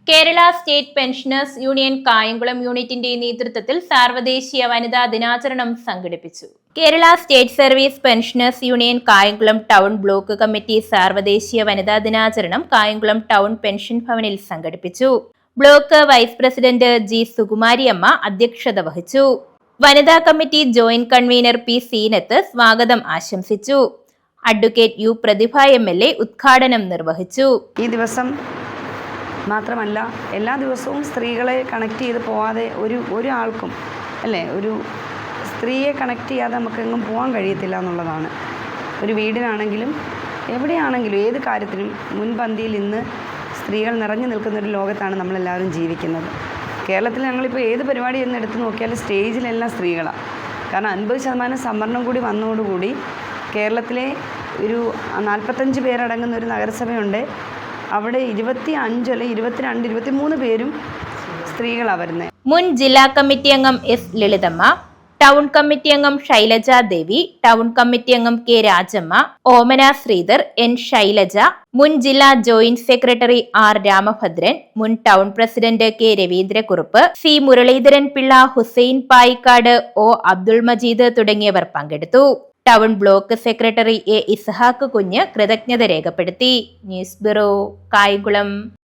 Kerala state pensioners union Kayamkulam യൂണിറ്റിന്റെ നേതൃത്വത്തിൽ സാർവദേശീയ വനിതാ ദിനാചരണം സംഘടിപ്പിച്ചു. Kerala state service pensioners union Kayamkulam town block committee സാർവദേശീയ വനിതാ ദിനാചരണം കായംകുളം ടൗൺ പെൻഷൻ ഭവനിൽ സംഘടിപ്പിച്ചു. ബ്ലോക്ക് വൈസ് പ്രസിഡന്റ് ജി സുകുമാരിയമ്മ അധ്യക്ഷത വഹിച്ചു. വനിതാ കമ്മിറ്റി ജോയിന്റ് കൺവീനർ പി സീനത്ത് സ്വാഗതം ആശംസിച്ചു. അഡ്വക്കേറ്റ് യു പ്രതിഭ MLA ഉദ്ഘാടനം നിർവഹിച്ചു. ഈ ദിവസം മാത്രമല്ല, എല്ലാ ദിവസവും സ്ത്രീകളെ കണക്ട് ചെയ്ത് പോവാതെ ഒരാൾക്കും അല്ലേ, ഒരു സ്ത്രീയെ കണക്ട് ചെയ്യാതെ നമുക്കെങ്ങും പോകാൻ കഴിയത്തില്ല എന്നുള്ളതാണ്. ഒരു വീടിനാണെങ്കിലും എവിടെയാണെങ്കിലും ഏത് കാര്യത്തിനും മുൻപന്തിയിൽ ഇന്ന് സ്ത്രീകൾ നിറഞ്ഞു നിൽക്കുന്നൊരു ലോകത്താണ് നമ്മളെല്ലാവരും ജീവിക്കുന്നത്. കേരളത്തിൽ ഞങ്ങളിപ്പോൾ ഏത് പരിപാടി എന്ന് എടുത്ത് നോക്കിയാലും സ്റ്റേജിലെല്ലാം സ്ത്രീകളാണ്. കാരണം 50% സംവരണം കൂടി വന്നതോടുകൂടി കേരളത്തിലെ ഒരു 45 പേരടങ്ങുന്ന ഒരു നഗരസഭയുണ്ട്. അവിടെ 25 അല്ലെങ്കിൽ 22, 23 പേരും സ്ത്രീകളാണ് വരുന്നത്. മുൻ ജില്ലാ കമ്മിറ്റി അംഗം S ലളിതമ്മ, ടൗൺ കമ്മിറ്റി അംഗം ശൈലജ ദേവി, ടൗൺ കമ്മിറ്റി അംഗം K രാജമ്മ, ഓമന ശ്രീധർ, N ശൈലജ, മുൻ ജില്ലാ ജോയിന്റ് സെക്രട്ടറി R രാമഭദ്രൻ, മുൻ town president K Raveendrakurup, C Muraleedharan Pillai, Hussain Payikkad, O Abdul Majeed തുടങ്ങിയവർ പങ്കെടുത്തു. Town block secretary A Ishaq Kunju കൃതജ്ഞത രേഖപ്പെടുത്തി. News bureau, Kayamkulam.